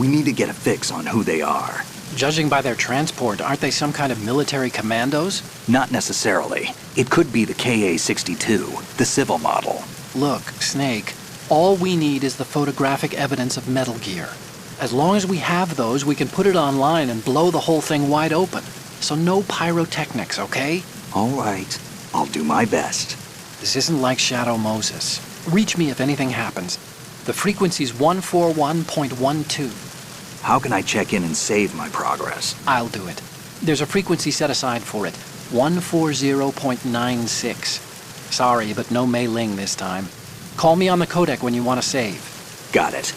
We need to get a fix on who they are. Judging by their transport, aren't they some kind of military commandos? Not necessarily. It could be the KA-62, the civil model. Look, Snake, all we need is the photographic evidence of Metal Gear. As long as we have those, we can put it online and blow the whole thing wide open. So no pyrotechnics, okay? All right. I'll do my best. This isn't like Shadow Moses. Reach me if anything happens. The frequency's 141.12. How can I check in and save my progress? I'll do it. There's a frequency set aside for it. 140.96. Sorry, but no Mei Ling this time. Call me on the codec when you want to save. Got it.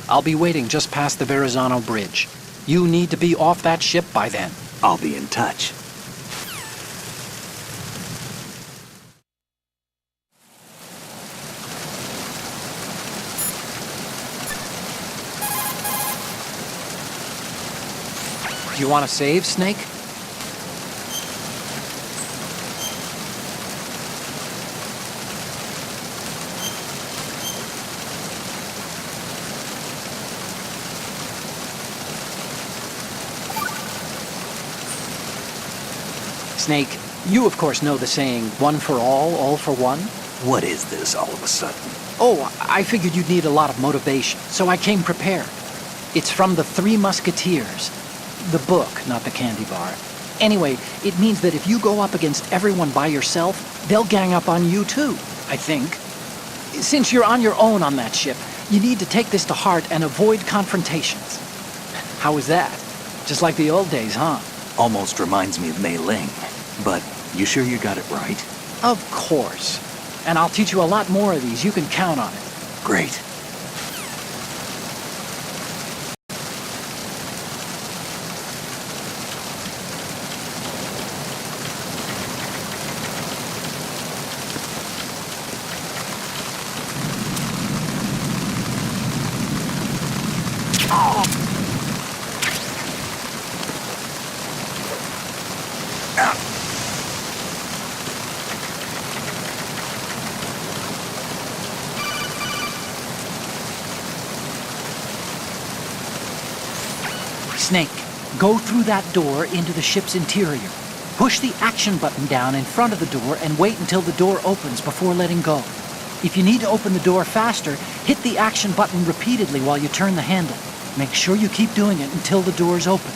I'll be waiting just past the Verrazano Bridge. You need to be off that ship by then. I'll be in touch. Do you want to save, Snake? Snake, you of course know the saying, one for all for one? What is this all of a sudden? Oh, I figured you'd need a lot of motivation, so I came prepared. It's from the Three Musketeers. The book, not the candy bar. Anyway, it means that if you go up against everyone by yourself, they'll gang up on you too, I think. Since you're on your own on that ship, you need to take this to heart and avoid confrontations. How was that? Just like the old days, huh? Almost reminds me of Mei Ling. But you sure you got it right? Of course. And I'll teach you a lot more of these. You can count on it. Great. Snake, go through that door into the ship's interior. Push the action button down in front of the door and wait until the door opens before letting go. If you need to open the door faster, hit the action button repeatedly while you turn the handle. Make sure you keep doing it until the door's open.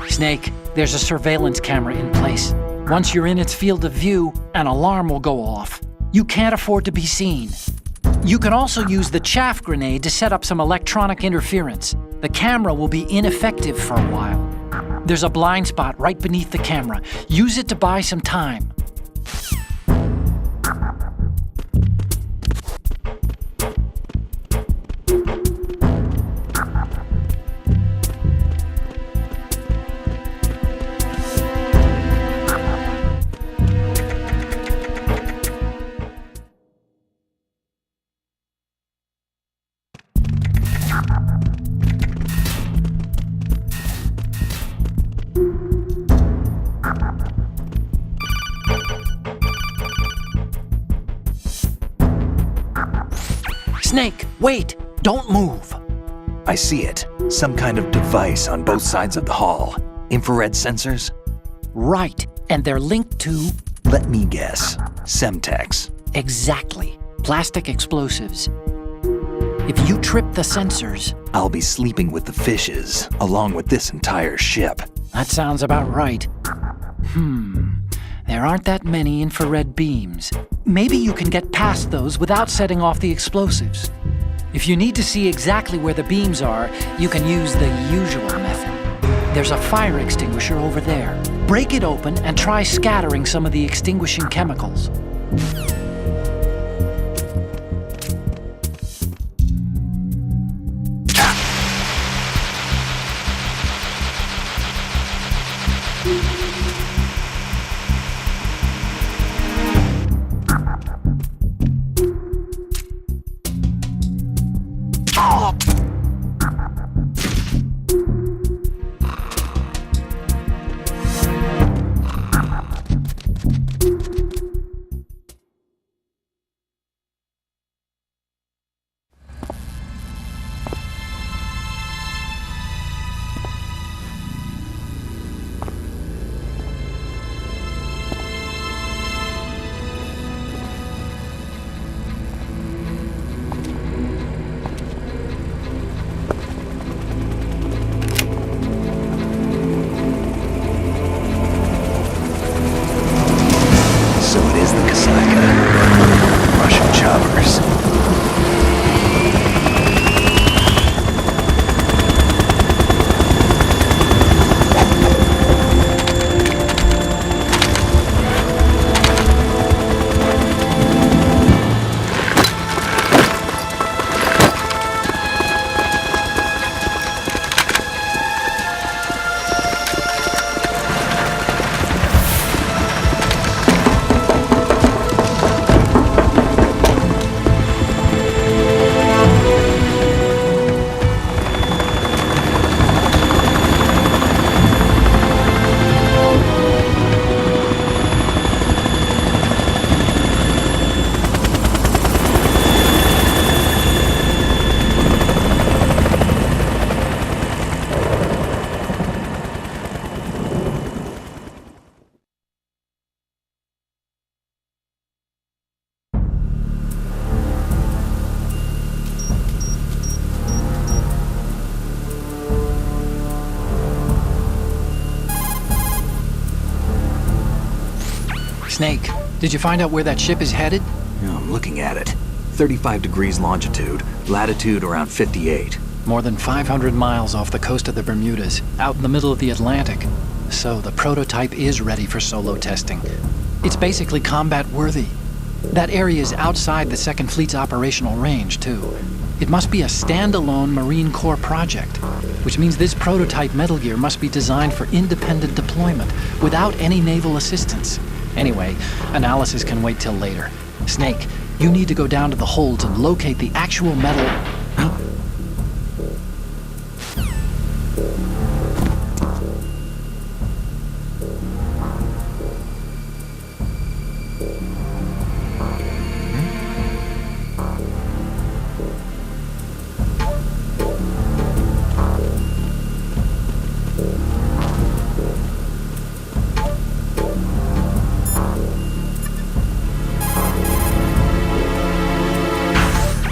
Snake, there's a surveillance camera in place. Once you're in its field of view, an alarm will go off. You can't afford to be seen. You can also use the chaff grenade to set up some electronic interference. The camera will be ineffective for a while. There's a blind spot right beneath the camera. Use it to buy some time. Snake, wait! Don't move! I see it. Some kind of device on both sides of the hall. Infrared sensors? Right, and they're linked to... Let me guess. Semtex. Exactly. Plastic explosives. If you trip the sensors... I'll be sleeping with the fishes, along with this entire ship. That sounds about right. There aren't that many infrared beams. Maybe you can get past those without setting off the explosives. If you need to see exactly where the beams are, you can use the usual method. There's a fire extinguisher over there. Break it open and try scattering some of the extinguishing chemicals. Snake, did you find out where that ship is headed? I'm looking at it. 35 degrees longitude, latitude around 58. More than 500 miles off the coast of the Bermudas, out in the middle of the Atlantic. So the prototype is ready for solo testing. It's basically combat-worthy. That area is outside the Second Fleet's operational range, too. It must be a standalone Marine Corps project, which means this prototype Metal Gear must be designed for independent deployment, without any naval assistance. Anyway, analysis can wait till later. Snake, you need to go down to the holds and locate the actual metal...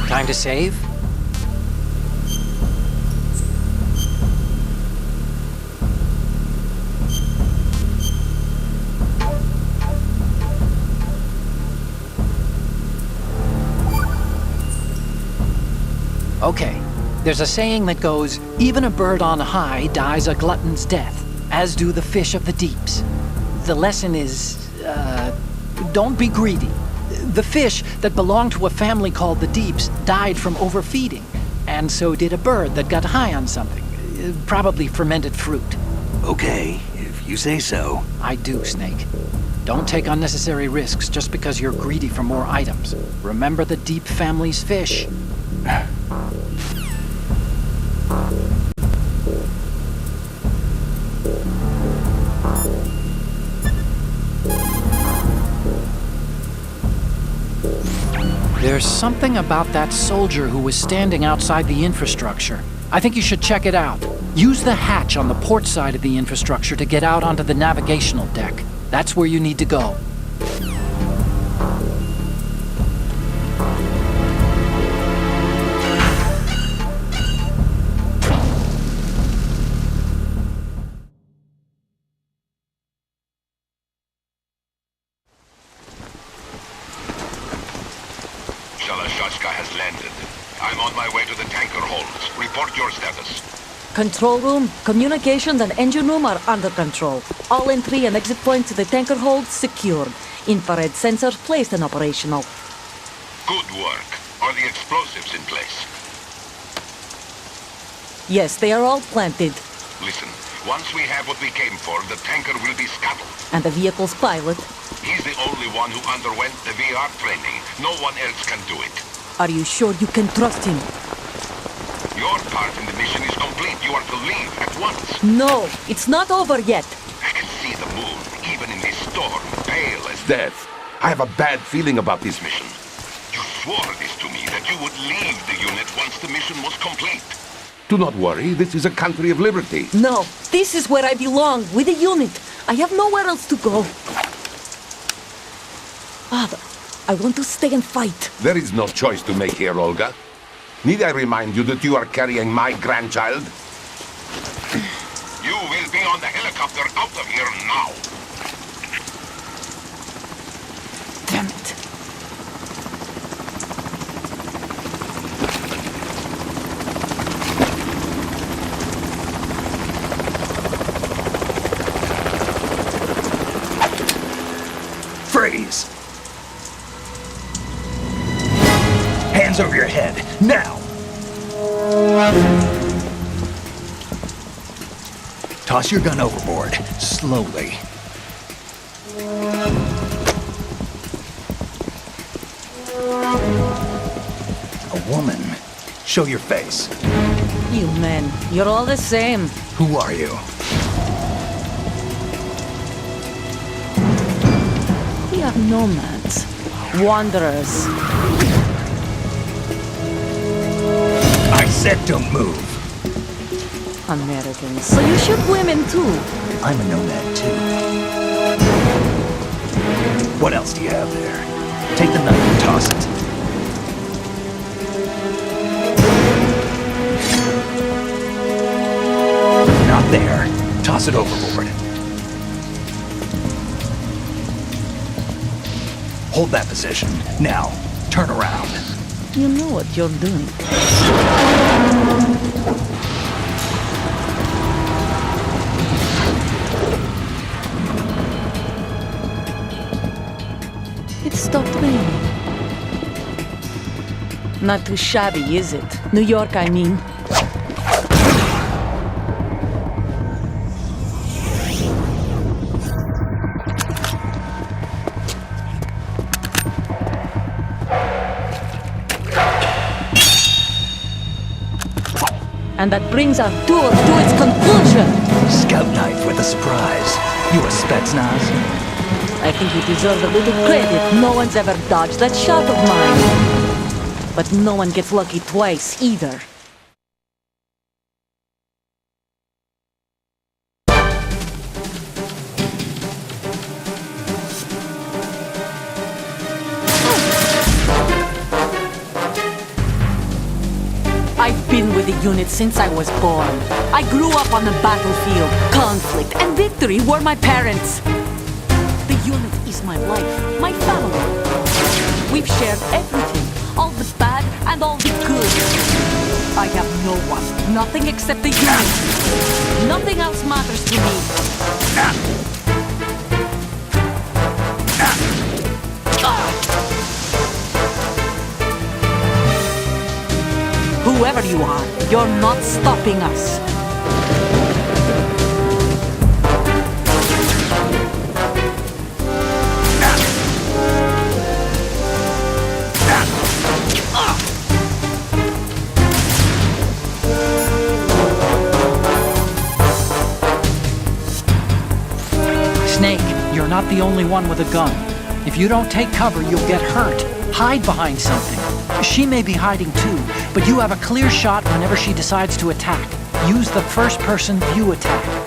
Time to save? Okay, there's a saying that goes, even a bird on high dies a glutton's death, as do the fish of the deeps. The lesson is, don't be greedy. The fish that belonged to a family called the Deeps died from overfeeding, and so did a bird that got high on something, probably fermented fruit. Okay, if you say so. I do, Snake. Don't take unnecessary risks just because you're greedy for more items. Remember the Deep family's fish. There's something about that soldier who was standing outside the infrastructure. I think you should check it out. Use the hatch on the port side of the infrastructure to get out onto the navigational deck. That's where you need to go. your status? Control room, communications, and engine room are under control. All entry and exit points to the tanker hold secured. Infrared sensors placed and operational. Good work. Are the explosives in place? Yes, they are all planted. Listen, once we have what we came for, the tanker will be scuttled. And the vehicle's pilot. He's the only one who underwent the VR training. No one else can do it. Are you sure you can trust him? Your part in the mission is complete. You are to leave at once. No, it's not over yet. I can see the moon, even in this storm, pale as death. I have a bad feeling about this mission. You swore this to me, that you would leave the unit once the mission was complete. Do not worry, this is a country of liberty. No, this is where I belong, with the unit. I have nowhere else to go. Father, I want to stay and fight. There is no choice to make here, Olga. Need I remind you that you are carrying my grandchild? You will be on the helicopter out of here now. Damn it. Freeze! Hands over your head, now! Toss your gun overboard, slowly. A woman. Show your face. You men, you're all the same. Who are you? We are nomads. Wanderers. I said don't move. Americans. So you shoot women too. I'm a nomad too. What else do you have there? Take the knife and toss it. Not there. Toss it overboard. Hold that position. Now, turn around. You know what you're doing. It stopped raining. Not too shabby, is it? New York, I mean. And that brings our tour to its conclusion. Scout knife with a surprise. You a Spetsnaz? I think you deserve a little credit. No one's ever dodged that shot of mine. But no one gets lucky twice, either. I've been with the unit since I was born. I grew up on the battlefield. Conflict and victory were my parents. The unit is my life, my family. We've shared everything, all the bad and all the good. I have no one, nothing except the unit. Nothing else matters to me. Whoever you are, you're not stopping us. Snake, you're not the only one with a gun. If you don't take cover, you'll get hurt. Hide behind something. She may be hiding too, but you have a clear shot whenever she decides to attack. Use the first-person view attack.